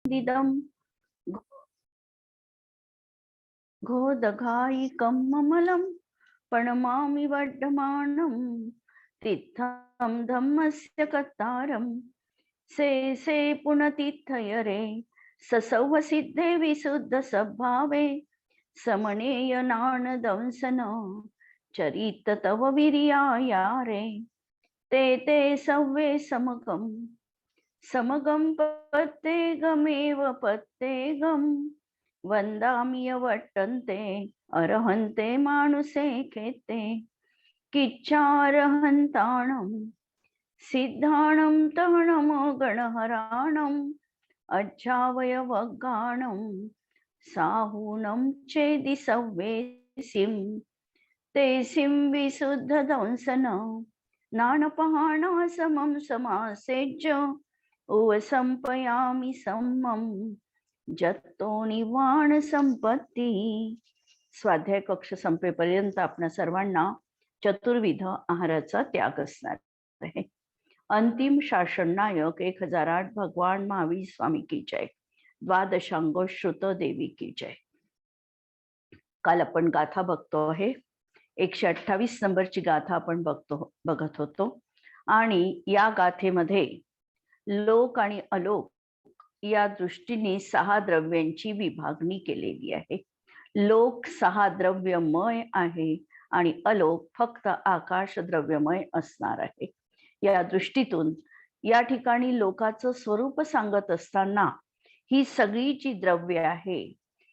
दिदम घोदघायिकं ममलं प्रणमामि वर्धमानं तीर्थं धम्मस्य कर्तारं से पुनतीर्थयरे ससौव सिद्धे विशुद्ध सद्भावे समनेय नाणदंसन चरित तव विर्यायारे ते सव्वे समगं पत्तेगमेव पत्तेगं वंदाम्य वर्तन्ते अर्हन्ते मानुषे खेते किच्चारहन्ताणं सिद्धाणं तणमो गणहराणम् अज्जावयवगाणं साहूनं चेदि सव्वेसिं तेसिं विशुद्धदंसन नानपहाणा समं समासेज्य उपसंपयामि सम्मं जत्तो निवाण संपत्ती. स्वाध्याय कक्ष संपेपर्यंत आपणा सर्वांना चतुर्विध आहाराचा त्याग असणार आहे. अंतिम शासन नायक 1008 भगवान महावीर स्वामी की जय. द्वादशांग श्रुत देवी की जय. काल आपण गाथा बघतो आहे. 128 नंबरची गाथा आपण बघत होतो आणि या गाथेमध्ये लोक आणि अलोक या दृष्टीने 6 द्रव्यांची विभागणी केलेली आहे. लोक 6 द्रव्यमय आहे आणि अलोक फक्त आकाश द्रव्यमय असणार आहे. या दृष्टीतून या ठिकाणी लोकाचं स्वरूप सांगत असताना ही सगळी जी द्रव्य आहे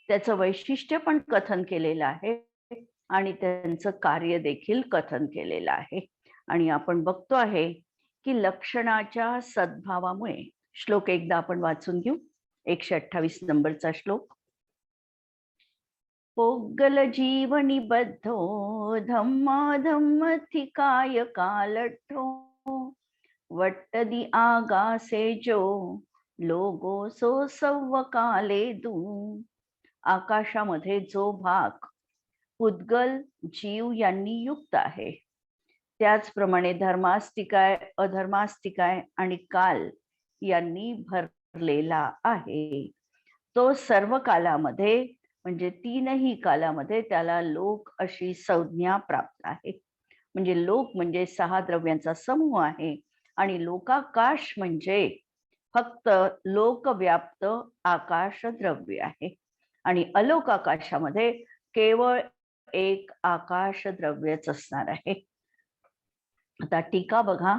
त्याचं वैशिष्ट्य पण कथन केलेलं आहे आणि त्यांचं कार्य देखील कथन केलेलं आहे. आणि आपण बघतो आहे की लक्षणाच्या सद्भावामुळे श्लोक एकदा आपण वाचून घेऊ. 128 नंबरचा श्लोक. पोगल जीवनिबद्धो धम्माधम्मथिकाय कालठो वट्टदि आगासे जो लोगो सो सव्व काले दू. आकाशामध्ये जो भाग उद्गल जीव यांनी युक्त आहे त्याचप्रमाणे धर्मास्तिकाय अधर्मास्तिकाय आणि काल यांनी भरलेला आहे. तो सर्व कालामध्ये म्हणजे 3ही कालामध्ये त्याला लोक अशी संज्ञा प्राप्त आहे. म्हणजे लोक म्हणजे 6 द्रव्यांचा समूह आहे आणि लोकाकाश म्हणजे फक्त लोकव्याप्त आकाश द्रव्य आहे आणि अलोक आकाशामध्ये केवळ एक आकाश द्रव्यच असणार आहे. आता टीका बघा.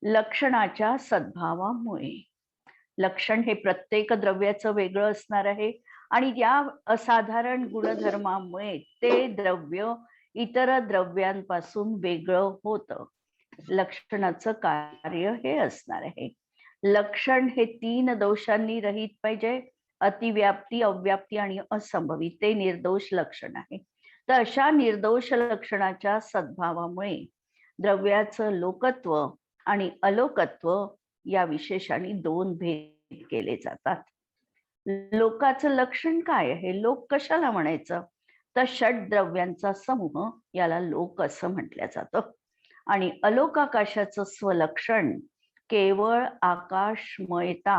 लक्षणाच्या सद्भावामुळे लक्षण हे प्रत्येक द्रव्याचं वेगळं असणार आहे आणि या असाधारण गुणधर्मामुळे ते द्रव्य इतर द्रव्यांपासून वेगळं होतं. लक्षणाचं कार्य हे असणार आहे. लक्षण हे 3 दोषांनी रहित पाहिजे. अतिव्याप्ती, अव्याप्ती आणि असंभवी ते निर्दोष लक्षण आहे. तर अशा निर्दोष लक्षणाच्या सद्भावामुळे द्रव्याचं लोकत्व आणि अलोकत्व या विशेषाने 2 भेद केले जातात. लोकाचं लक्षण काय आहे? लोक कशाला म्हणायचं? तर षड द्रव्यांचा समूह याला लोक असं म्हटलं जातं. आणि अलोकाकाशाचं स्वलक्षण केवळ आकाशमयता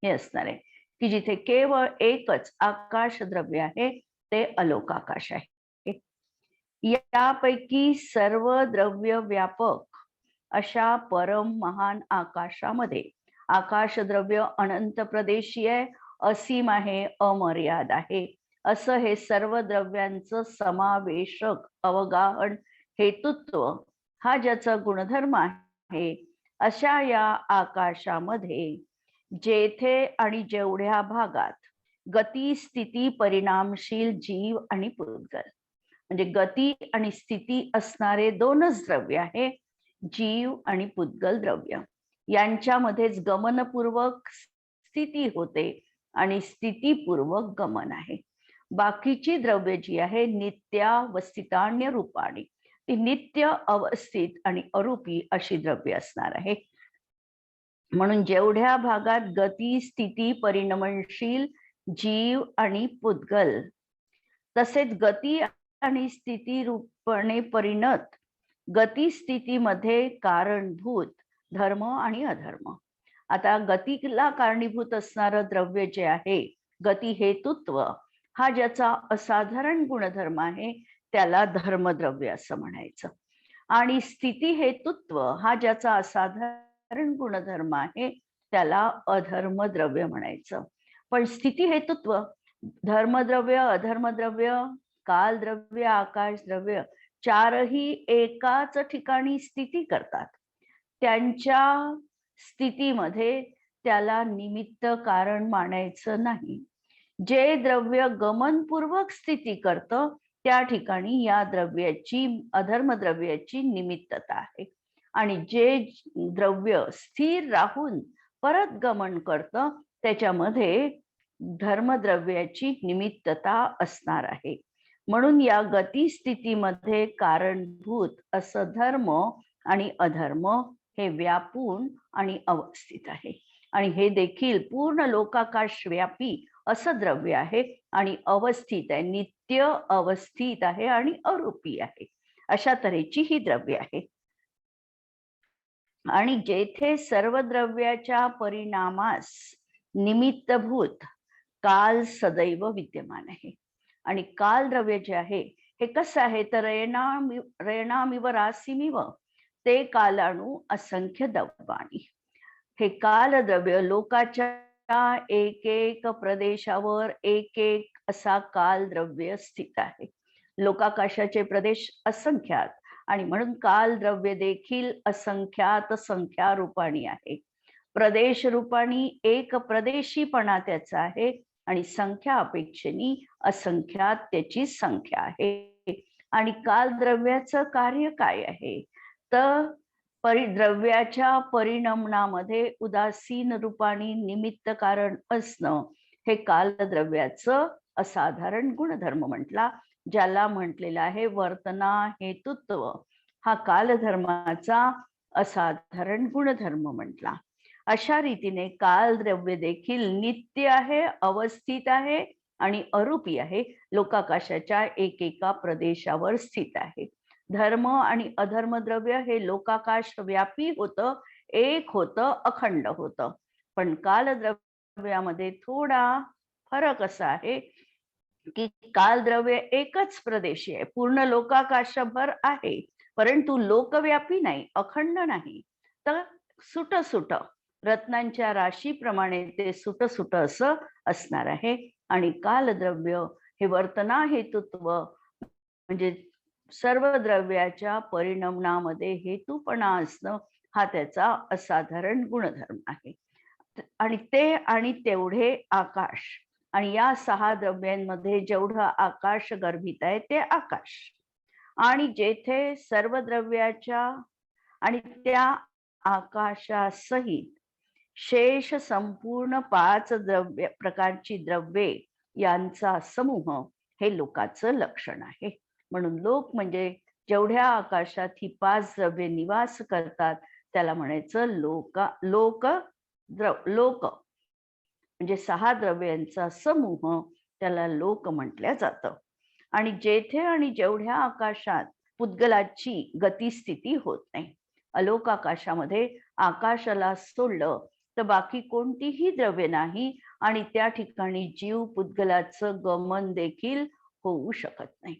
हे असणार आहे की जिथे केवळ एकच आकाश द्रव्य आहे ते अलोकाकाश आहे. यापैकी सर्व द्रव्य व्यापक अशा परम महान आकाशामध्ये आकाश द्रव्य अनंत प्रदेशी आहे, असीम आहे, अमर्याद आहे. असं हे सर्व द्रव्यांचं समावेशक अवगाहन हेतुत्व हा ज्याचा गुणधर्म आहे अशा या आकाशामध्ये जेथे आणि जेवढ्या भागात गती स्थिती परिणामशील जीव आणि पुद्गल म्हणजे गती आणि स्थिती असणारे 2च द्रव्य आहे, जीव आणि पुद्गल द्रव्य. यांच्यामध्येच गमनपूर्वक स्थिती होते आणि स्थितीपूर्वक गमन आहे. बाकीची द्रव्य जी आहे नित्यावस्थितान्य रूपाने ती नित्य अवस्थित आणि अरूपी अशी द्रव्य असणार आहे. म्हणून जेवढ्या भागात गती स्थिती परिणमनशील जीव आणि पुद्गल तसेच गती आणि स्थिती रूपणे परिणत गती स्थितीमध्ये कारणभूत धर्म आणि अधर्म आता गतीला कारणीभूत असणारं द्रव्य जे आहे, गती हेतुत्व, हा ज्याचा असाधारण गुणधर्म आहे त्याला धर्मद्रव्य असं म्हणायचं. आणि स्थिती हेतुत्व हा ज्याचा असाधारण गुणधर्म आहे त्याला अधर्मद्रव्य म्हणायचं. पण स्थिती हेतुत्व, धर्मद्रव्य, अधर्मद्रव्य, कालद्रव्य, आकाशद्रव्य चारही एकाच ठिकाणी स्थिती करतात. त्यांच्या स्थितीमध्ये त्याला निमित्त कारण मानायचं नाही. जे द्रव्य गमनपूर्वक स्थिती करतं त्या ठिकाणी या द्रव्याची, अधर्मद्रव्याची निमित्तता आहे. आणि जे द्रव्य स्थिर राहून परत गमन करतं त्याच्यामध्ये धर्मद्रव्याची निमित्तता असणार आहे. म्हणून या गती स्थितीमध्ये कारणभूत असं धर्म आणि अधर्म हे व्यापून आणि अवस्थित आहे. आणि हे देखील पूर्ण लोकाकाश व्यापी असं द्रव्य आहे आणि अवस्थित आहे, नित्य अवस्थित आहे आणि अरूपी आहे. अशा तऱ्हेची ही द्रव्य आहे. आणि जेथे सर्व द्रव्याच्या परिणामास निमित्तभूत काल सदैव विद्यमान आहे. आणि काल द्रव्य जे आहे हे कसं आहे तर रयणामिव रासीमिव ते कालाणू असंख्य दवाणी. हे कालद्रव्य लोकाच्या एक एक प्रदेशावर एक एक असा कालद्रव्य स्थित आहे. लोकाकाशाचे प्रदेश असंख्यात आणि म्हणून कालद्रव्य देखील असंख्यात संख्या रूपाणी आहे. प्रदेश रूपाणी एक प्रदेशीपणा त्याचा आहे आणि संख्या अपेक्षेने असंख्यात त्याची संख्या आहे. आणि कालद्रव्याचं कार्य काय आहे तर द्रव्याच्या परिणमनामध्ये उदासीन रूपाने निमित्त कारण असणं हे कालद्रव्याचं असाधारण गुणधर्म म्हटला, ज्याला म्हटलेला आहे वर्तना हेतुत्व. हा कालधर्माचा असाधारण गुणधर्म म्हटला. अशा रीतीने कालद्रव्य देखील नित्य आहे, अवस्थित आहे आणि अरूपी आहे, लोकाकाशाच्या एकेका प्रदेशावर स्थित आहे. धर्म आणि अधर्मद्रव्य हे लोकाकाश व्यापी होतं, एक होतं, अखंड होतं. पण कालद्रव्यामध्ये थोडा फरक असा आहे की कालद्रव्य एकच प्रदेशी आहे, पूर्ण लोकाकाशभर आहे, परंतु लोकव्यापी नाही, अखंड नाही, तर सुट सुट रत्नांच्या राशीप्रमाणे ते सुट सुट असं असणार आहे. आणि कालद्रव्य हे वर्तना हेतुत्व म्हणजे सर्व द्रव्याच्या परिणमनामध्ये हेतूपणा असणं हा त्याचा असाधारण गुणधर्म आहे. आणि ते आणि तेवढे आकाश, आणि या 6 द्रव्यांमध्ये जेवढं आकाश गर्भित आहे ते आकाश. आणि जेथे सर्व द्रव्याच्या आणि त्या आकाशासहित शेष संपूर्ण 5 प्रकारची द्रव्ये यांचा समूह हे लोकाचं लक्षण आहे. म्हणून लोक म्हणजे जेवढ्या आकाशात ही 5 द्रव्ये निवास करतात त्याला म्हणायचं लोक म्हणजे 6 द्रव्यांचा समूह, त्याला लोक म्हटलं जातं. आणि जेथे आणि जेवढ्या आकाशात पुद्गलाची गतिस्थिती होत नाही, अलोक आकाशामध्ये आकाशाला सोडलं तर बाकी कोणतीही द्रव्य नाही आणि त्या ठिकाणी जीव पुद्गलाचं गमन देखील होऊ शकत नाही.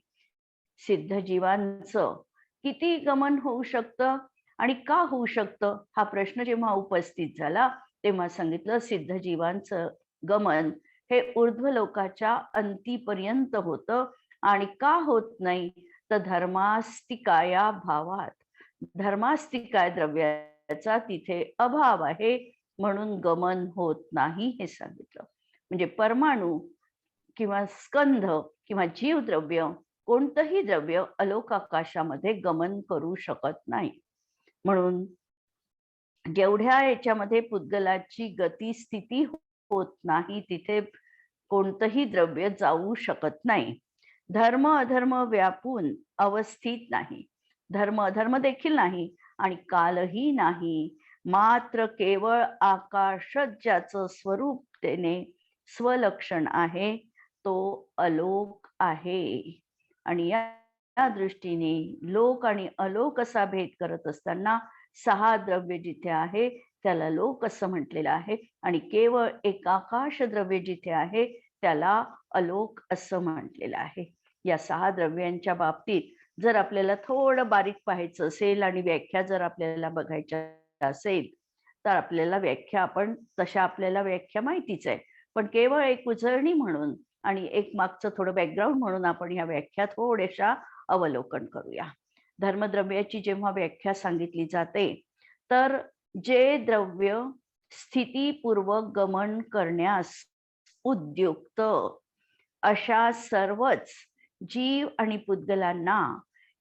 सिद्ध जीवांचं किती गमन होऊ शकतं आणि का होऊ शकतं हा प्रश्न जेव्हा उपस्थित झाला तेव्हा सांगितलं सिद्ध जीवांचं गमन हे ऊर्ध्वलोकाच्या अंतीपर्यंत होतं. आणि का होत नाही तर धर्मास्तिकाया भावात, धर्मास्तिकाय द्रव्याचा तिथे अभाव आहे म्हणून गमन होत नाही हे सांगितलं. म्हणजे परमाणू किंवा स्कंध किंवा जीवद्रव्य कोणतंही द्रव्य अलोक आकाशामध्ये गमन करू शकत नाही. म्हणून जेवढ्या याच्यामध्ये पुद्गलाची गती स्थिती होत नाही तिथे कोणतंही द्रव्य जाऊ शकत नाही. धर्म अधर्म व्यापून अवस्थित नाही, धर्म अधर्म देखील नाही आणि कालही नाही, मात्र केवळ आकाशच ज्याचं स्वरूप त्याने स्वलक्षण आहे तो अलोक आहे. आणि या दृष्टीने लोक आणि अलोक असा भेद करत असताना 6 द्रव्य जिथे आहे त्याला लोक असं म्हटलेलं आहे. आणि केवळ एक आकाश द्रव्य जिथे आहे त्याला अलोक असं म्हटलेलं आहे. या 6 द्रव्यांच्या बाबतीत जर आपल्याला थोडं बारीक पाहायचं असेल आणि व्याख्या जर आपल्याला बघायच्या असेल तर आपल्याला व्याख्या तशा आपल्याला व्याख्या माहितीच आहे, पण केवळ एक उजळणी म्हणून आणि एक मागचं थोडं बॅकग्राऊंड म्हणून आपण या व्याख्या थोड्याशा अवलोकन करूया. धर्मद्रव्याची जेव्हा व्याख्या सांगितली जाते तर जे द्रव्य स्थितीपूर्वक गमन करण्यास उद्युक्त अशा सर्वच जीव आणि पुद्गलांना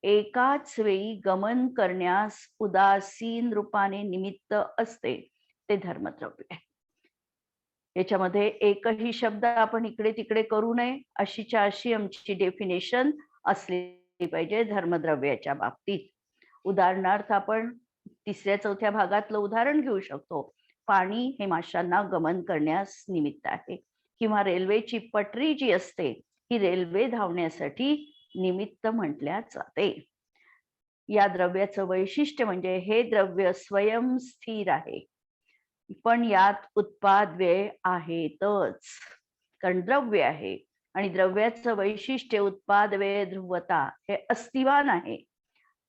एकाच वेळी गमन करण्यास उदासीन रूपाने निमित्त असते ते धर्मद्रव्य आहे. याच्यामध्ये एकही शब्द आपण इकडे तिकडे करू नये अशीच्या अशी आमची डेफिनेशन असली पाहिजे धर्मद्रव्याच्या बाबतीत. उदाहरणार्थ आपण 3ऱ्या-4थ्या भागातलं उदाहरण घेऊ शकतो. पाणी हे माशांना गमन करण्यास निमित्त आहे, किंवा रेल्वेची पटरी जी असते ही रेल्वे धावण्यासाठी निमित्त म्हटल्या जाते. या द्रव्याचं वैशिष्ट्य म्हणजे हे द्रव्य स्वयंस्थिर आहे, पण यात उत्पाद व्यय आहेतच, कारण द्रव्य आहे. आणि द्रव्याचं वैशिष्ट्य उत्पाद व्यय ध्रुवता हे अस्तिवान आहे.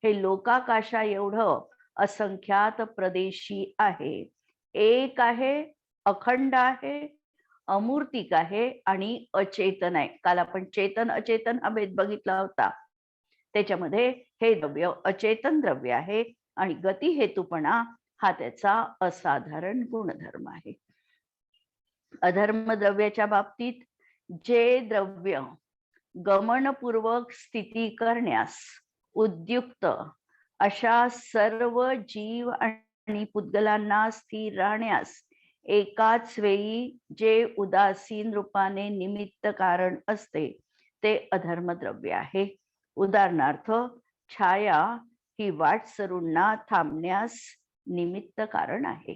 हे लोकाकाशा एवढं असंख्यात प्रदेशी आहे, एक आहे, अखंड आहे, अमूर्तिक आहे आणि अचेतन आहे. काल आपण चेतन अचेतन हा भेद बघितला होता. त्याच्यामध्ये हे द्रव्य अचेतन द्रव्य आहे आणि गती हेतुपणा हा त्याचा असाधारण गुणधर्म आहे. अधर्म द्रव्याच्या बाबतीत जे द्रव्य गमनपूर्वक स्थिती करण्यास उद्युक्त अशा सर्व जीव आणि पुद्गलांना स्थिर राहण्यास एकाच वेळी जे उदासीन रूपाने निमित्त कारण असते ते अधर्म द्रव्य आहे. उदाहरणार्थ छाया ही वाटसरूंना थांबण्यास निमित्त कारण आहे.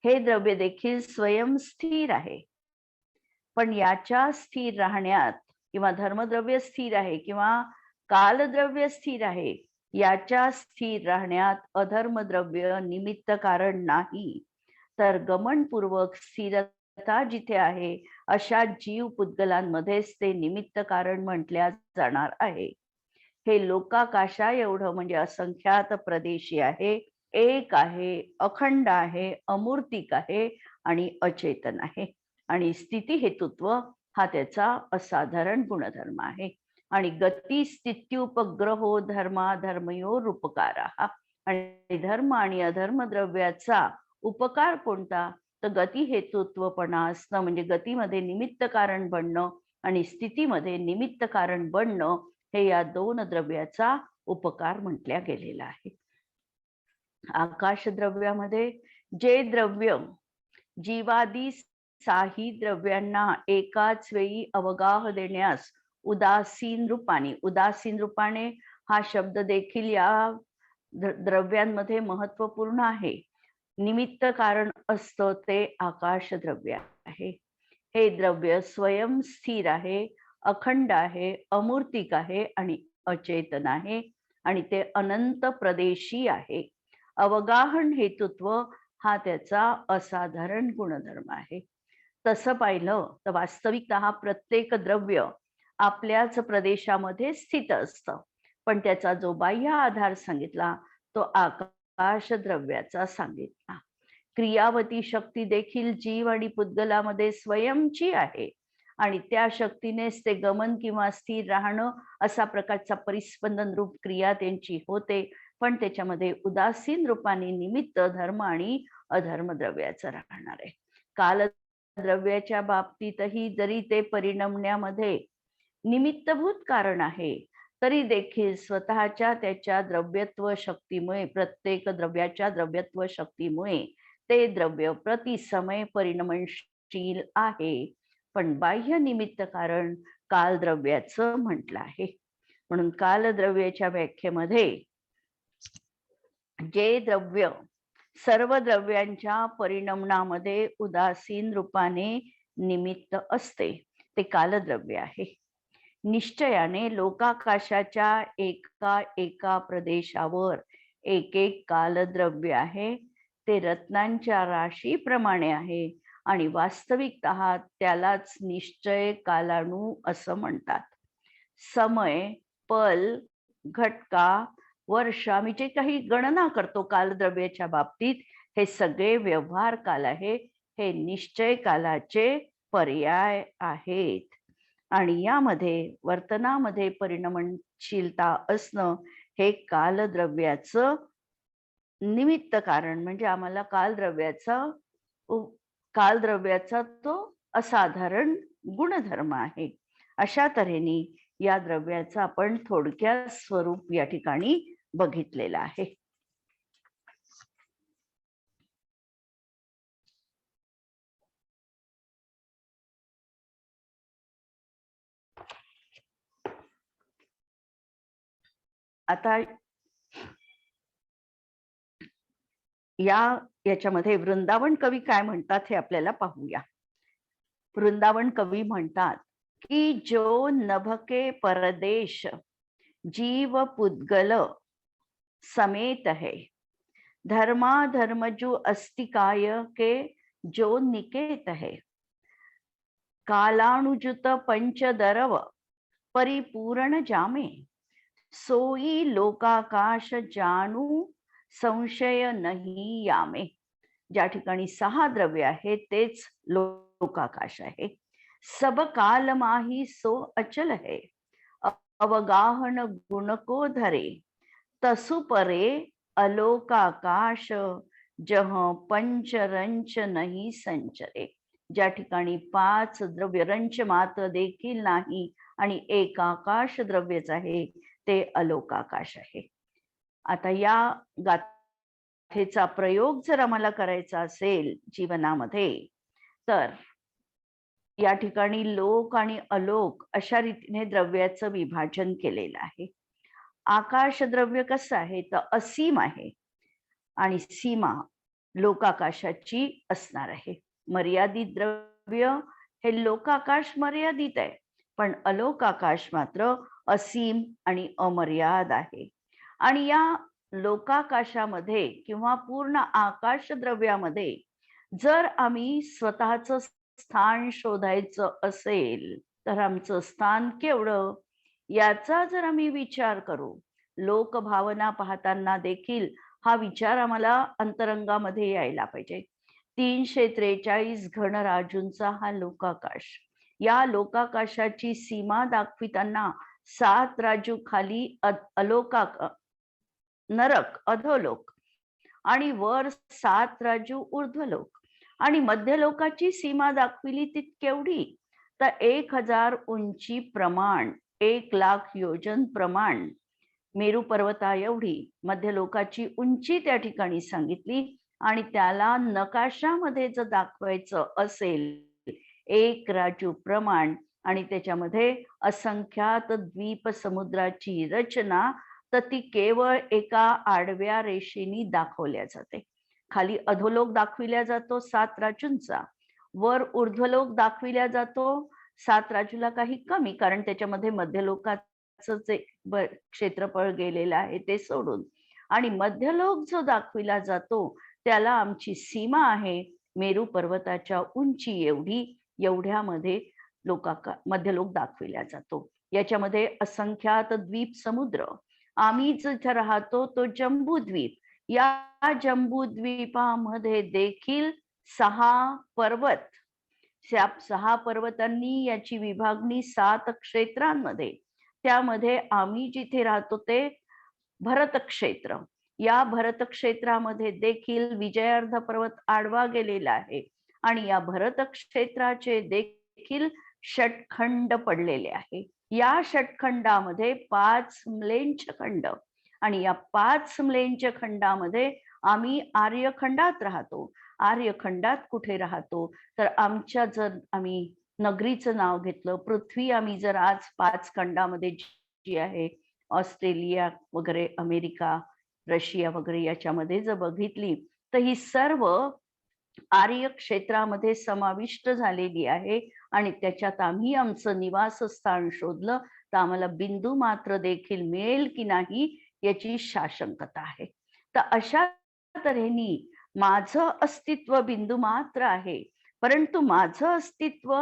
हे द्रव्य देखील स्वयंस्थिर आहे, पण याच्या स्थिर राहण्यात किंवा धर्मद्रव्य स्थिर आहे किंवा कालद्रव्य स्थिर आहे, याच्या स्थिर राहण्यात अधर्मद्रव्य निमित्त कारण नाही, तर गमनपूर्वक स्थिरता जिथे आहे अशा जीव पुद्गलांमध्येच ते निमित्त कारण म्हटल्या जाणार आहे. हे लोकाकाशा एवढं म्हणजे असंख्यात प्रदेशी आहे, एक आहे, अखंड आहे, अमूर्तिक आहे आणि अचेतन आहे. आणि स्थिती हेतुत्व हा त्याचा असाधारण गुणधर्म आहे. आणि गती स्थित्युपग्रहो धर्माधर्मयो उपकारा. आणि धर्म आणि अधर्म द्रव्याचा उपकार कोणता, तर गती हेतुत्वपणा असणं, म्हणजे गतीमध्ये निमित्त कारण बनणं आणि स्थितीमध्ये निमित्त कारण बनणं, हे या 2 द्रव्याचा उपकार म्हटल्या गेलेला आहे. आकाश द्रव्यामध्ये जे द्रव्य जीवादी 6 द्रव्यांना एकाच वेळी अवगाह देण्यास उदासीन रूपाने हा शब्द देखील या द्रव्यांमध्ये महत्वपूर्ण आहे, निमित्त कारण असतं ते आकाश द्रव्य आहे. हे द्रव्य स्वयंस्थिर आहे, अखंड आहे, अमूर्तिक आहे आणि अचेतन आहे आणि ते अनंत प्रदेशी आहे. अवगाहन हेतुत्व हा त्याचा असाधारण गुणधर्म आहे. तसं पाहिलं तर वास्तविकतः प्रत्येक द्रव्य आपल्याच प्रदेशामध्ये स्थित असतं, पण त्याचा जो बाह्य आधार सांगितला तो आकाश द्रव्याचा सांगितला. क्रियावती शक्ती देखील जीव आणि पुद्गलामध्ये स्वयंची आहे आणि त्या शक्तीनेच ते गमन किंवा स्थिर राहणं असा प्रकारचा परिस्पंदन रूप क्रिया त्यांची होते, पण त्याच्यामध्ये उदासीन रूपाने निमित्त धर्म आणि अधर्म द्रव्याचं राहणार आहे. काल द्रव्याच्या बाबतीतही जरी ते परिणमण्यामध्ये निमित्तभूत कारण आहे, तरी देखील स्वतःच्या त्याच्या द्रव्यत्व शक्तीमुळे, प्रत्येक द्रव्याच्या द्रव्यत्व शक्तीमुळे ते द्रव्य प्रतिसमय परिणमनशील आहे. पण बाह्य निमित्त कारण कालद्रव्याचं म्हटलं आहे. म्हणून कालद्रव्याच्या व्याख्येमध्ये जे द्रव्य सर्व द्रव्यांच्या परिणमनामध्ये उदासीन रूपाने निमित्त असते ते कालद्रव्य आहे. निश्चयाने लोकाकाशाच्या एका प्रदेशावर एक कालद्रव्य आहे, ते रत्नांच्या राशीप्रमाणे आहे आणि वास्तविकतः त्यालाच निश्चय कालाणू असं म्हणतात. समय, पल, घटका, वर्ष आम्ही जे काही गणना करतो कालद्रव्याच्या बाबतीत, हे सगळे व्यवहार काल आहे, हे निश्चय कालाचे पर्याय आहेत. आणि यामध्ये वर्तनामध्ये परिणमनशीलता असणं हे कालद्रव्याचं निमित्त कारण, म्हणजे आम्हाला कालद्रव्याचा तो असाधारण गुणधर्म आहे. अशा तऱ्हेने या द्रव्याचं आपण थोडक्यात स्वरूप या ठिकाणी बघितलेलं आहे. आता याच्यामध्ये वृंदावन कवी काय म्हणतात हे आपल्याला पाहूया. वृंदावन कवी म्हणतात की जो नभके परदेश जीव पुद्गल समेत है, धर्मा धर्मजु अस्तिकाय के जो निकेत है, कालानुजुत पंचदरव परिपूर्ण जामे, सोई लोकाकाश जानू संशय नाही यामे. ज्या ठिकाणी 6 द्रव्य आहे तेच लोकाकाश आहे. सब काल माही सो अचल है, अवगाहन गुण को धरे, तसु परे अलोकाकाश जह पंचरंच नहीं संचरे. ज्या ठिकाणी 5 द्रव्य रंच मात्र देखील नाही आणि एक आकाश द्रव्यच आहे, ते अलोकाकाश आहे. आता या गाथेचा प्रयोग जर आम्हाला करायचा असेल जीवनामध्ये, तर या ठिकाणी लोक आणि अलोक अशा रीतीने द्रव्याचं विभाजन केलेलं आहे. आकाश द्रव्य कसं आहे तर असीम आहे आणि सीमा लोकाकाशाची असणार आहे. मर्यादित द्रव्य हे लोकाकाश मर्यादित आहे, पण अलोकाकाश मात्र असीम आणि अमर्याद आहे. आणि या लोकाकाशामध्ये किंवा पूर्ण आकाश द्रव्यामध्ये जर आम्ही स्वतःचं स्थान शोधायचं असेल तर आमचं स्थान केवढं याचा जर आम्ही विचार करू, लोकभावना पाहताना देखील हा विचार आम्हाला अंतरंगामध्ये यायला पाहिजे. 343 घनराजूंचा हा लोकाकाश, या लोकाकाशाची सीमा दाखविताना 7 राजू खाली नरक अधोलोक आणि वर 7 राजू ऊर्ध्वलोक, आणि मध्यलोकाची सीमा दाखविली ती केवढी तर 1000 उंची प्रमाण, 1,00,000 योजन प्रमाण मेरू पर्वता एवढी मध्यलोकाची उंची त्या ठिकाणी सांगितली. आणि त्याला नकाशामध्ये जर दाखवायचं असेल 1 राजू प्रमाण आणि त्याच्यामध्ये असंख्यात द्वीप समुद्राची रचना, तर ती केवळ एका आडव्या रेषेने दाखवल्या जाते. खाली अधोलोक दाखविल्या जातो 7 राजूंचा, वर ऊर्ध्वलोक दाखविल्या जातो 7 राजूला काही कमी, कारण त्याच्यामध्ये मध्यलोकाचं जे क्षेत्रफळ गेलेलं आहे ते सोडून, आणि मध्यलोक जो दाखविला जातो त्याला आमची सीमा आहे मेरू पर्वताच्या उंची एवढी, एवढ्यामध्ये मध्यलोक दाखविला जातो. याच्यामध्ये असंख्यात द्वीप समुद्र, आम्ही जिथे राहतो तो जम्बूद्वीप, या जम्बूद्वीपामध्ये देखील 6 पर्वत, 6 पर्वतांनी याची विभागणी 7 क्षेत्रांमध्ये. त्यामध्ये आम्ही जिथे राहतो ते भरत क्षेत्र, या भरत क्षेत्रामध्ये देखील विजयार्ध पर्वत आडवा गेलेला आहे आणि या भरत क्षेत्राचे देखील षटखंड पडलेले आहे. या षटखंडामध्ये 5 म्लेंछ खंड, आणि या 5 म्लेंछ खंडामध्ये आम्ही आर्यखंडात राहतो. आर्यखंडात कुठे राहतो तर आमच्या, जर आम्ही नगरीचं नाव घेतलं, पृथ्वी आम्ही जर आज 5 खंडामध्ये जी आहे, ऑस्ट्रेलिया वगैरे, अमेरिका, रशिया वगैरे याच्यामध्ये जर बघितली तर ही सर्व आर्य क्षेत्रामध्ये समाविष्ट झालेली आहे. आणि त्याच्यात आम्ही आमचं निवासस्थान शोधलं तर आम्हाला बिंदू मात्र देखील मिळेल की नाही याची साशंकता आहे. तर अशा तऱ्हेने माझं अस्तित्व बिंदू मात्र आहे, परंतु माझं अस्तित्व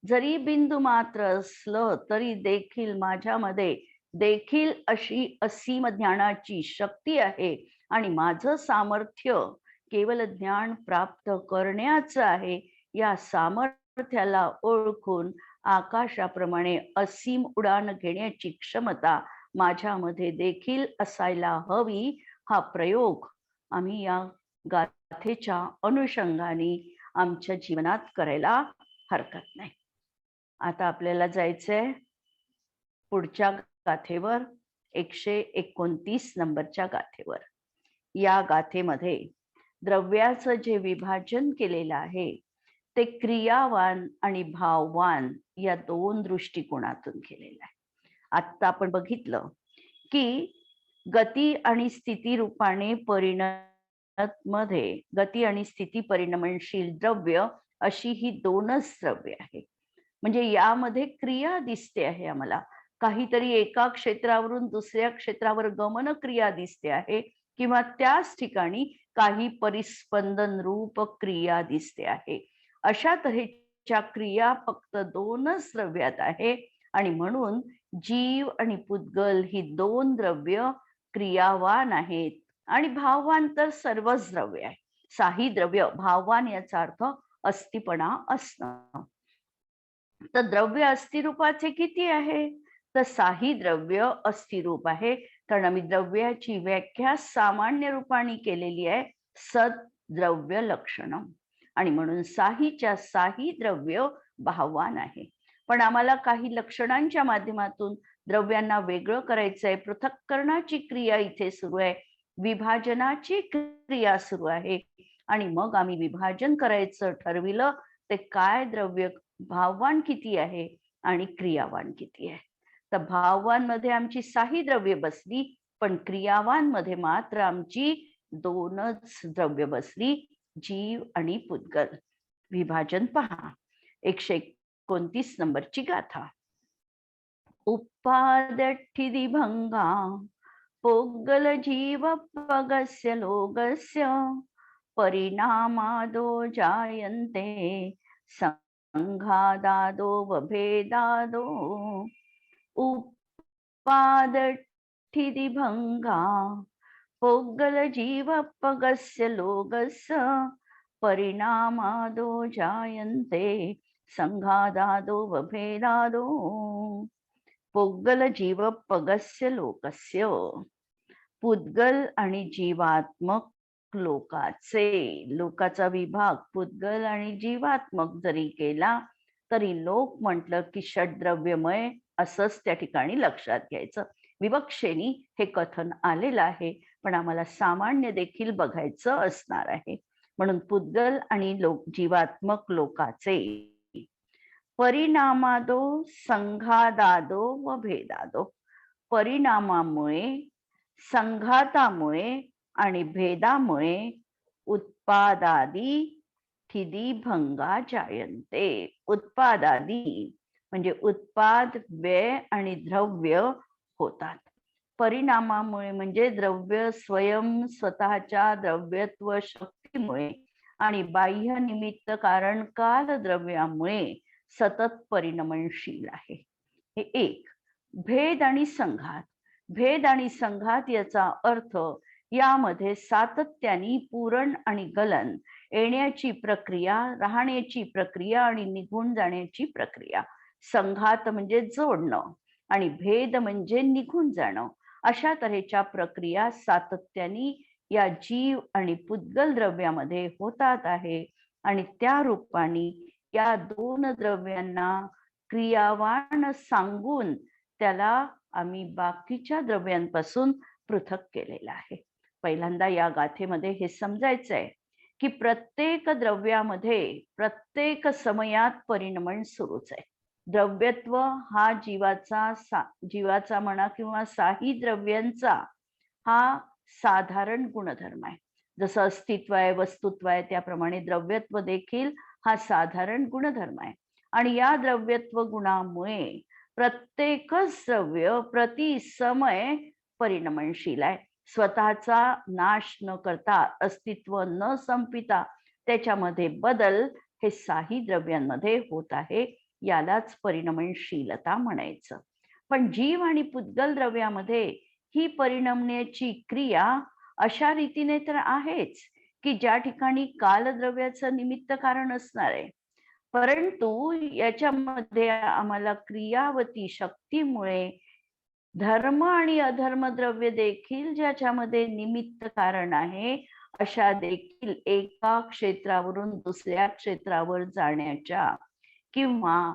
जरी बिंदू मात्र असलं तरी देखील माझ्यामध्ये देखील अशी असीम ज्ञानाची शक्ती आहे आणि माझं सामर्थ्य केवळ ज्ञान प्राप्त करण्याचं आहे. या सामर्थ्याला ओळखून आकाशाप्रमाणे असीम उडान घेण्याची क्षमता माझ्यामध्ये देखील असायला हवी. हा प्रयोग आम्ही या गाथेच्या अनुषंगाने आमच्या जीवनात करायला हरकत नाही. आता आपल्याला जायचंय पुढच्या गाथेवर, 129 नंबरच्या गाथेवर. या गाथेमध्ये द्रव्याचं जे विभाजन केलेलं आहे ते क्रियावान आणि भाववान या दोन दृष्टिकोनातून केलेलं आहे. आता आपण बघितलं की गती आणि स्थिती रूपाने मध्ये गती आणि स्थिती परिणमनशील द्रव्य अशी ही दोनच द्रव्य आहे. म्हणजे यामध्ये क्रिया दिसते आहे आम्हाला. काहीतरी एका क्षेत्रावरून दुसऱ्या क्षेत्रावर गमन क्रिया दिसते आहे किंवा त्याच ठिकाणी काही परिस्पंदन रूप क्रिया दिसते आहे. अशा तऱ्हेच्या क्रिया फक्त दोनच द्रव्यात आहे आणि म्हणून जीव आणि पुद्गल ही दोन द्रव्य क्रियावान आहेत आणि भाववान तर सर्वच द्रव्य आहे. साही द्रव्य भाववान याचा अर्थ अस्थिपणा असणं. तर द्रव्य अस्थिरूपाचे किती आहे? तर साही द्रव्य अस्थिरूप आहे, कारण आम्ही द्रव्याची व्याख्या सामान्य रूपाने केलेली आहे सद द्रव्य लक्षण आणि म्हणून साहीच्या साही द्रव्य भाववान आहे. पण आम्हाला काही लक्षणांच्या माध्यमातून द्रव्यांना वेगळं करायचंय. पृथक्करणाची क्रिया इथे सुरू आहे, विभाजनाची क्रिया सुरू आहे आणि मग आम्ही विभाजन करायचं ठरविलं. ते काय द्रव्य भाववान किती आहे आणि क्रियावान किती आहे? तर भाववान मध्ये आमची साही द्रव्य बसली, पण क्रियावान मध्ये मात्र आमची दोनच द्रव्य बसली, जीव आणि पुद्गल. विभाजन पहा, 129 नंबरची गाथा. उपादठिदिभंगा पुद्गल जीव पगस्य लोकस्य परिणामादो जायन्ते संघादादो वभेदादो. उपादठिदिभंगा पुद्गल जीव पगस्य लोकस्य परिणामादो जायन्ते संघादादो वभेदादो. पुद्गल जीव पगस्य लोकस्य. पुद्गल आणि जीवात्मक लोकाचा विभाग पुद्गल आणि जीवात्मक जरी केला तरी लोक म्हटलं की षड्द्रव्यमय असंच त्या ठिकाणी लक्षात घ्यायचं. विवक्षेनी हे कथन आलेलं आहे, पण आम्हाला सामान्य देखील बघायचं असणार आहे. म्हणून पुद्गल आणि जीवात्मक लोकाचे परिणामादो संघादादो व भेदादो. परिणामामुळे, संघातामुळे आणि भेदामुळे उत्पादादी ठिदिभंगा जायन्ते. उत्पादादी म्हणजे उत्पाद, व्यय आणि द्रव्य होतात. परिणामामुळे म्हणजे द्रव्य स्वयं स्वतःच्या द्रव्यत्व शक्तीमुळे आणि बाह्य निमित्त कारण काल द्रव्यामुळे सतत परिणमनशील आहे. हे एक. भेद आणि संघात. भेद आणि संघात याचा अर्थ यामध्ये सातत्याने पूरण आणि गलन, येण्याची प्रक्रिया, राहण्याची प्रक्रिया आणि निघून जाण्याची प्रक्रिया. संघात म्हणजे जोडणं आणि भेद म्हणजे निघून जाणं. अशा तऱ्हेच्या प्रक्रिया सातत्याने या जीव आणि पुद्गल द्रव्यामध्ये होतात आहे आणि त्या रूपाने या दोन द्रव्यांना क्रियावान सांगून त्याला आम्ही बाकीच्या द्रव्यांपासून पृथक केलेला आहे. पहिल्यांदा या गाथेमध्ये हे समजायचंय की प्रत्येक द्रव्यामध्ये प्रत्येक समयात परिणमन सुरूच आहे. द्रव्यत्व हा जीवाचा म्हणा किंवा साही द्रव्यांचा हा साधारण गुणधर्म आहे. जसं अस्तित्व आहे, वस्तुत्व आहे, त्याप्रमाणे द्रव्यत्व देखील हा साधारण गुणधर्म आहे. आणि या द्रव्यत्व गुणामुळे प्रत्येकच द्रव्य प्रति समय परिणमनशील आहे. स्वतःचा नाश न करता, अस्तित्व न संपिता त्याच्यामध्ये बदल हे साही द्रव्यांमध्ये होत आहे. यालाच परिणमनशीलता म्हणायचं. पण जीव आणि पुद्गल द्रव्यामध्ये ही परिणमण्याची क्रिया अशा रीतीने तर आहेच की ज्या ठिकाणी कालद्रव्याचं निमित्त कारण असणार आहे, परंतु याच्यामध्ये आम्हाला क्रियावती शक्तीमुळे धर्म आणि अधर्म द्रव्य देखील ज्याच्यामध्ये निमित्त कारण आहे, अशा देखील एका क्षेत्रावरून दुसऱ्या क्षेत्रावर जाण्याच्या किंवा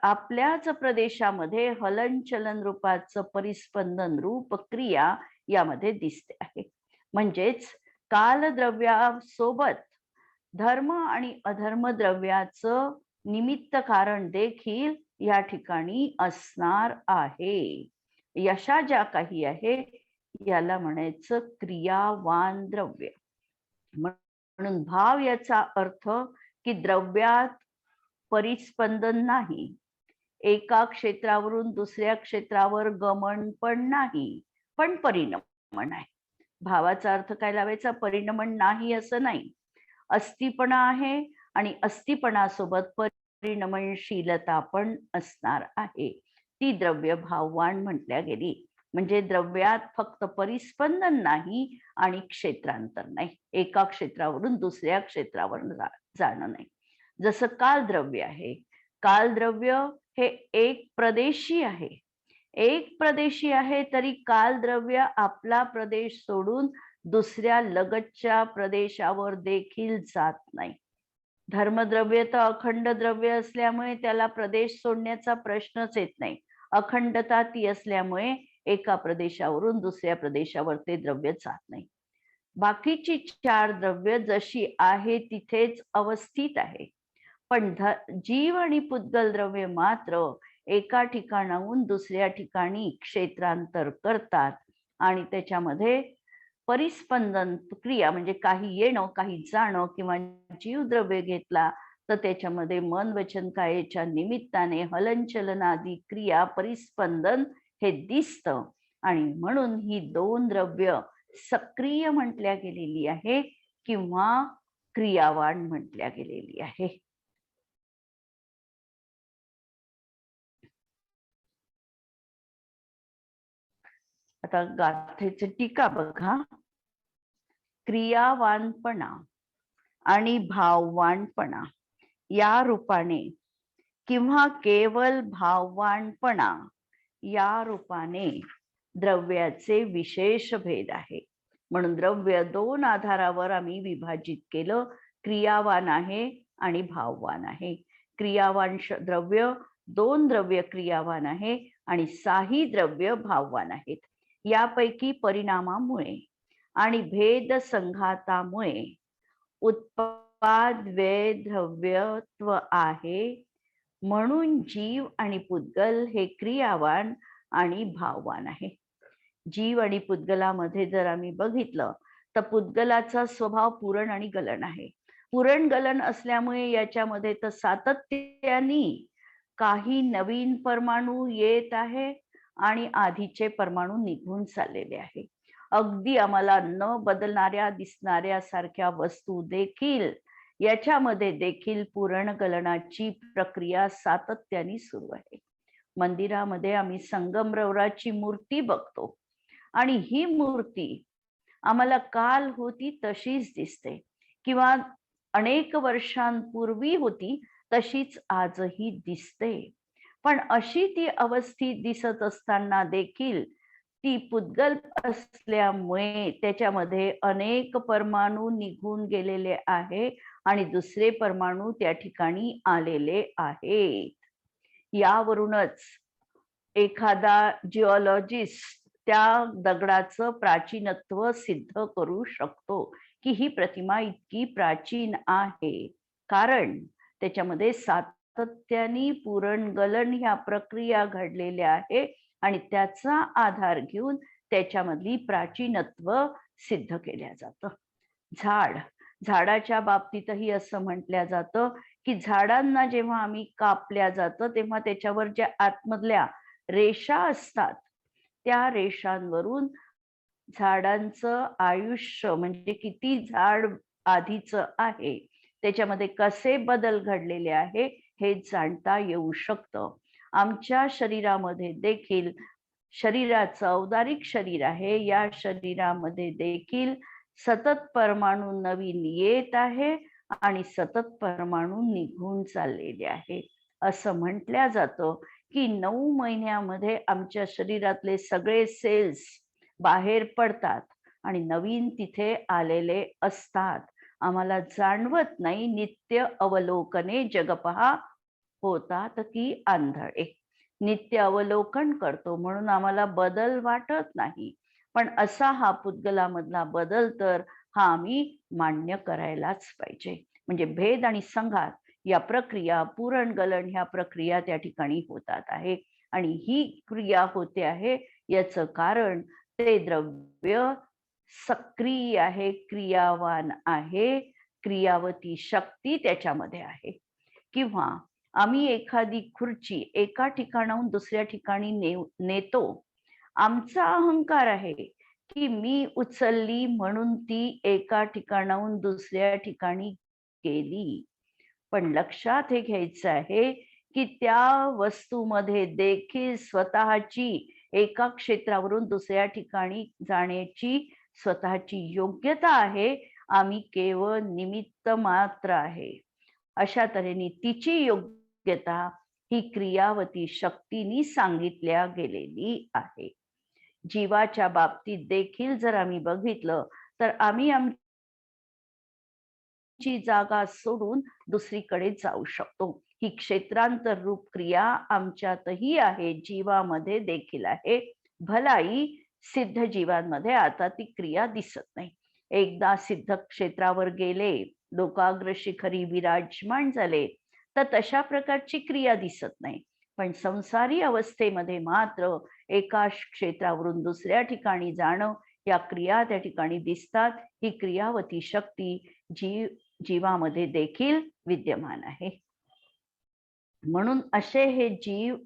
आपल्याच प्रदेशामध्ये हलनचलन रूपाचं परिस्पंदन रूप क्रिया यामध्ये दिसते आहे. म्हणजेच कालद्रव्यासोबत धर्म आणि अधर्म द्रव्याचं निमित्त कारण देखील या ठिकाणी असणार आहे. यशा ज्या काही आहे याला म्हणायचं क्रियावान द्रव्य. म्हणून भाव याचा अर्थ की द्रव्यात परिस्पंदन नाही, एका क्षेत्रावरून दुसऱ्या क्षेत्रावर गमन पण नाही, पण परिणमन आहे. भावाचा अर्थ काय लावायचा? परिणमन नाही असं नाही, अस्थिपणा आहे आणि अस्थिपणासोबत परिणमनशीलता पण असणार आहे. ती द्रव्य भाववान म्हटल्या गेली. म्हणजे द्रव्यात फक्त परिस्पंदन नाही आणि क्षेत्रांतर नाही, एका क्षेत्रावरून दुसऱ्या क्षेत्रावर जाणं नाही. जसं कालद्रव्य आहे, कालद्रव्य हे एक प्रदेशी आहे, एक प्रदेशी आहे तरी कालद्रव्य आपला प्रदेश सोडून दुसऱ्या लगतच्या प्रदेशावर देखील जात नाही. धर्मद्रव्य तर अखंड द्रव्य असल्यामुळे त्याला प्रदेश सोडण्याचा प्रश्नच येत नाही. अखंडता ती असल्यामुळे एका प्रदेशावरून दुसऱ्या प्रदेशावर ते द्रव्य जात नाही. बाकीची चार द्रव्य जशी आहे तिथेच अवस्थित आहे. पण जीव आणि पुद्गल द्रव्य मात्र एका ठिकाणाहून दुसऱ्या ठिकाणी क्षेत्रांतर करतात आणि त्याच्यामध्ये परिस्पंदन क्रिया म्हणजे काही येणं काही जाणं किंवा जीवद्रव्य घेतला तर त्याच्यामध्ये मन वचन कायेच्या निमित्ताने हलनचलनादी क्रिया परिस्पंदन हे दिसतं. आणि म्हणून ही दोन द्रव्य सक्रिय म्हटल्या गेलेली आहे किंवा क्रियावान म्हटल्या गेलेली आहे. आता गाथेची टीका बघा. क्रियावानपणा आणि भाववानपणा या रूपाने किंवा केवळ भाववानपणा या रूपाने द्रव्याचे विशेष भेद आहे. म्हणून द्रव्य दोन आधारावर आम्ही विभाजित केलं, क्रियावान आहे आणि भाववान आहे. क्रियावान द्रव्य दोन द्रव्य क्रियावान आहे आणि साही द्रव्य भाववान आहेत. यापैकी परिणामामुळे आणि भेद संघातामुळे उत्पाद द्रव्यत्व आहे. म्हणून जीव आणि पुद्गल हे क्रियावान आणि भाववान आहे. जीव आणि पुद्गलामध्ये जर आम्ही बघितलं तर पुद्गलाचा स्वभाव पूरण आणि गलन आहे. पूरण गलन असल्यामुळे याच्यामध्ये तर सातत्याने काही नवीन परमाणू येत आहे आणि आधीचे परमाणू निघून चाललेले आहे. अगदी आम्हाला न बदलणाऱ्या दिसणाऱ्या सारख्या वस्तू देखील याच्यामध्ये देखील पूरण गलनाची प्रक्रिया सातत्याने सुरू आहे. मंदिरामध्ये आम्ही संगमरवराची मूर्ती बघतो आणि ही मूर्ती आम्हाला काल होती तशीच दिसते किंवा अनेक वर्षांपूर्वी होती तशीच आजही दिसते. पण अशी ती अवस्थित दिसत असताना देखील ती पुद्गल असल्यामुळे त्याच्यामध्ये अनेक परमाणू निघून गेलेले आहे आणि दुसरे परमाणू त्या ठिकाणी आलेले आहेत. यावरूनच एखादा जिओलॉजिस्ट त्या दगडाचं प्राचीनत्व सिद्ध करू शकतो की ही प्रतिमा इतकी प्राचीन आहे, कारण त्याच्यामध्ये सातत्याने पूरण गलन ह्या प्रक्रिया घडलेल्या आहे आणि त्याचा आधार घेऊन त्याच्यामधली प्राचीनत्व सिद्ध केल्या जातं. झाडाच्या बाबतीतही असं म्हटल्या जातं की झाडांना जेव्हा आम्ही कापल्या जातं तेव्हा त्याच्यावर ज्या आतमधल्या रेषा असतात त्या रेषांवरून झाडांचं आयुष्य म्हणजे किती झाड आधीचं आहे, त्याच्यामध्ये कसे बदल घडलेले आहे हे जाणता येऊ शकतं. आमच्या शरीरामध्ये देखील शरीराचं औदारिक शरीर आहे, या शरीरामध्ये देखील सतत परमाणू नवीन येत आहे आणि सतत परमाणू निघून चाललेले आहे. असं म्हटलं जातं की 9 महिन्यामध्ये आमच्या शरीरातले सगळे सेल्स बाहेर पडतात आणि नवीन तिथे आलेले असतात. आम्हाला जाणवत नाही. नित्य अवलोकने जग पहा होतात की आंधळे. नित्य अवलोकन करतो म्हणून आम्हाला बदल वाटत नाही. पण असा हा पुद्गलामधला बदल तर हा आम्ही मान्य करायलाच पाहिजे. म्हणजे भेद आणि संघात या प्रक्रिया, पुरण-गलन ह्या प्रक्रिया त्या ठिकाणी होतात आहे आणि ही क्रिया होते आहे याचं कारण ते द्रव्य सक्रिय आहे, क्रियावान आहे, क्रियावती शक्ती त्याच्यामध्ये आहे. किंवा आम्ही एखादी खुर्ची एका ठिकाणाहून दुसऱ्या ठिकाणी नेतो. आमचा अहंकार आहे की मी उचलली म्हणून ती एका ठिकाणाहून दुसऱ्या ठिकाणी गेली. पण लक्षात हे घ्यायचं आहे की त्या वस्तूमध्ये देखील स्वतःची एका क्षेत्रावरून दुसऱ्या ठिकाणी जाण्याची स्वतःची योग्यता आहे. आम्ही केवळ निमित्त मात्र आहे. अशा तऱ्हेने तिची योग्यता ही क्रियावती शक्तीनी सांगितल्या गेलेली आहे. जीवाच्या बाबतीत देखील जर आम्ही बघितलं तर आम्ही ची जागा सोडून दुसरीकडे जाऊ शकतो. ही क्षेत्रांतर रूप क्रिया आमच्यातही आहे, जीवामध्ये देखील आहे. भलाई सिद्ध जीवांमध्ये आता ती क्रिया दिसत नाही. एकदा सिद्ध क्षेत्रावर गेले, लोकाग्र शिखरी विराजमान झाले तर तशा प्रकारची क्रिया दिसत नाही. पण संसारी अवस्थेमध्ये मात्र एका क्षेत्रावरून दुसऱ्या ठिकाणी जाणं या क्रिया त्या ठिकाणी दिसतात. ही क्रियावती शक्ती जीवामध्ये देखील विद्यमान आहे. म्हणून असे हे जीव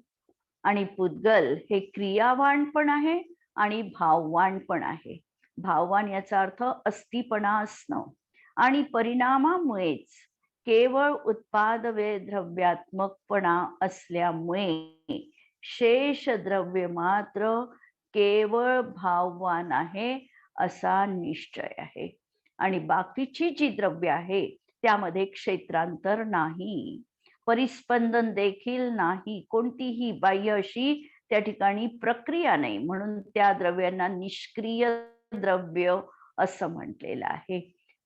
आणि पुद्गल हे क्रियावान पण आहे आणि भाववान पण आहे. भाववान याचा अर्थ अस्थिपणा असणं आणि परिणामामुळेच केवळ उत्पाद द्रव्यात्मकपणा असल्यामुळे शेष द्रव्य मात्र केवळ भाववान आहे असा निश्चय आहे. आणि बाकीची जी द्रव्य आहे त्यामध्ये क्षेत्रांतर नाही, परिस्पंदन देखील नाही, कोणतीही बाह्य अशी त्या ठिकाणी प्रक्रिया नाही. म्हणून त्या द्रव्यांना निष्क्रिय द्रव्य असं म्हटलेलं आहे.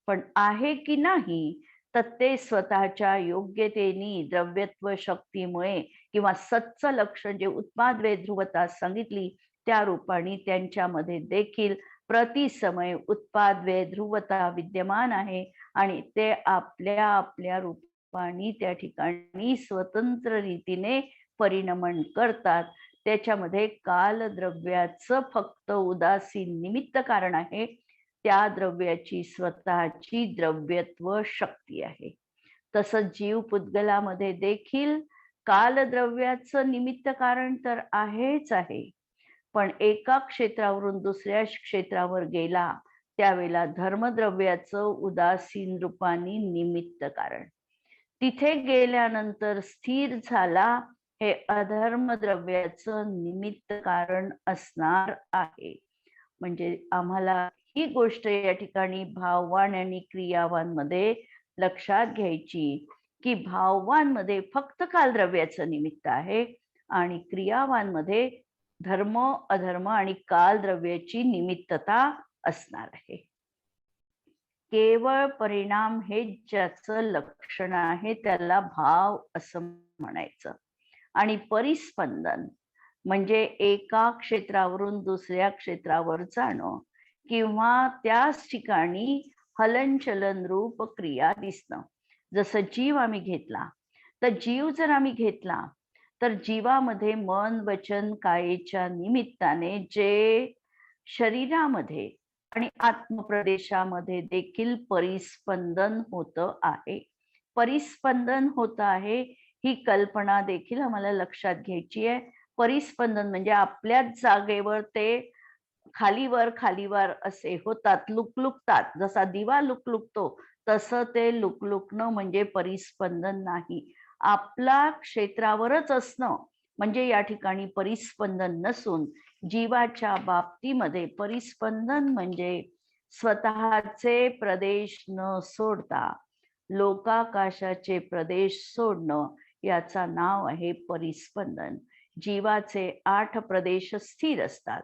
पण आहे की नाही तर ते स्वतःच्या योग्यतेने द्रव्यत्व शक्तीमुळे किंवा सच्च लक्ष जे उत्पाद ध्रुवता सांगितली त्या रूपाने त्यांच्यामध्ये देखील प्रतिसमय उत्पाद ध्रुवता विद्यमान आहे आणि ते आपल्या आपल्या रूपाने त्या ठिकाणी स्वतंत्र रीतीने परिणमन करतात. त्याच्यामध्ये कालद्रव्याचं फक्त उदासीन निमित्त कारण आहे. त्या द्रव्याची स्वतःची द्रव्यत्व शक्ती आहे. तसंच जीव पुद्गलामध्ये देखील कालद्रव्याचं निमित्त कारण तर आहेच आहे. पण एका क्षेत्रावरून दुसऱ्या क्षेत्रावर गेला त्यावेळेला धर्मद्रव्याचं उदासीन रूपाने निमित्त कारण, तिथे गेल्यानंतर स्थिर झाला हे अधर्म द्रव्याचं निमित्त कारण असणार आहे. म्हणजे आम्हाला ही गोष्ट या ठिकाणी भाववान आणि क्रियावान मध्ये लक्षात घ्यायची की भाववान मध्ये फक्त कालद्रव्याचं निमित्त आहे आणि क्रियावान मध्ये धर्म अधर्म आणि कालद्रव्याची निमित्तता असणार आहे. केवळ परिणाम हे ज्याचं लक्षण आहे त्याला भाव असं म्हणायचं. आणि परिस्पंदन म्हणजे एका क्षेत्रावरून दुसऱ्या क्षेत्रावर जाणं किंवा त्याच ठिकाणी हलनचलन रूप क्रिया दिसणं. जसं जीव आम्ही घेतला तर जीव जर आम्ही घेतला तर जीवामध्ये मन वचन कायेच्या निमित्ताने जे शरीरामध्ये आणि आत्मप्रदेशामध्ये देखील परिस्पंदन होत आहे. परिस्पंदन होत आहे ही कल्पना देखील आम्हाला लक्षात घ्यायची आहे. परिस्पंदन म्हणजे आपल्याच जागेवर ते खालीवर असे होतात, लुकलुकतात. जसा दिवा लुकलुकतो तसं ते लुकलुकणं म्हणजे परिस्पंदन नाही. आपला क्षेत्रावरच असणं म्हणजे या ठिकाणी परिस्पंदन नसून जीवाच्या बाबतीमध्ये परिस्पंदन म्हणजे स्वतःचे प्रदेश न सोडता लोकाकाशाचे प्रदेश सोडणं, याचं नाव आहे परिस्पंदन. जीवाचे 8 प्रदेश स्थिर असतात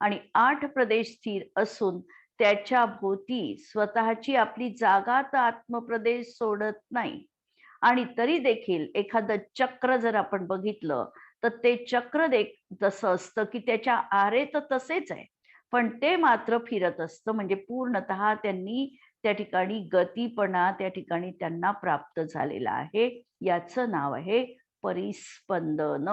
आणि 8 प्रदेश स्थिर असून त्याच्या भोवती स्वतःची आपली जागा तर आत्मप्रदेश सोडत नाही. आणि तरी देखील एखादं चक्र जर आपण बघितलं तर ते चक्र तसं असतं की त्याच्या आरे तर तसेच आहे, पण ते मात्र फिरत असतं. म्हणजे पूर्णतः त्यांनी त्या ठिकाणी गतीपणा त्या ठिकाणी त्यांना प्राप्त झालेला आहे. याचं नाव आहे परिस्पंदन.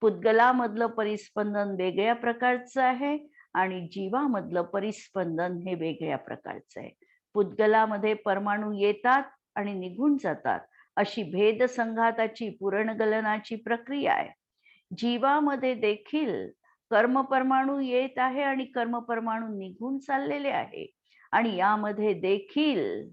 पुद्गलामधलं परिस्पंदन वेगळ्या प्रकारचं आहे आणि जीवामधलं परिस्पंदन हे वेगळ्या प्रकारचं आहे. पुद्गलामध्ये परमाणू येतात आणि निघून जातात, अशी भेदसंघाताची पुरणगलनाची प्रक्रिया आहे. जीवामध्ये देखील कर्मपरमाणू येत आहे आणि कर्मपरमाणू निघून चाललेले आहे आणि यामध्ये देखील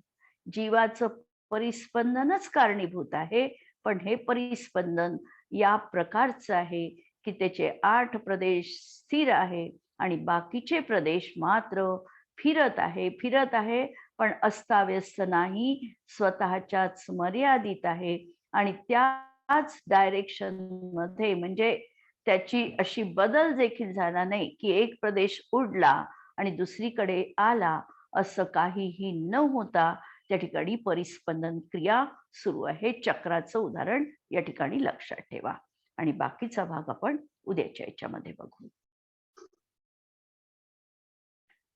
जीवाचं परिस्पंदनच कारणीभूत आहे. पण हे परिस्पंदन या प्रकारचं आहे की त्याचे 8 प्रदेश स्थिर आहे आणि बाकीचे प्रदेश मात्र फिरत आहे, पण अस्ताव्यस्त नाही, स्वतःच्याच मर्यादित आहे आणि त्याच डायरेक्शन मध्ये, म्हणजे त्याची अशी बदल देखील झाला नाही की एक प्रदेश उडला आणि दुसरीकडे आला, असं काहीही न होता त्या ठिकाणी परिस्पंदन क्रिया सुरू आहे. चक्राचं उदाहरण या ठिकाणी लक्षात ठेवा आणि बाकीचा भाग आपण उद्याच्या याच्यामध्ये बघू.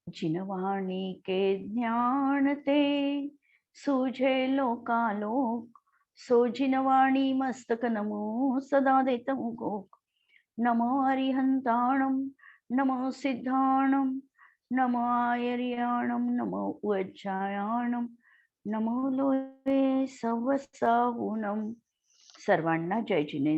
जिनवाणी के ज्ञान ते सूझे लोकालोक, सो जिनवाणी मस्तक नमो सदा देतहु घोक. नमो अरिहंताणम, नमो सिद्धाणम, नमो आयर्याणम, नमो उज्जायाणम, नमो लोये सवसाहूनम. सर्वांना जय जिनेंद्र.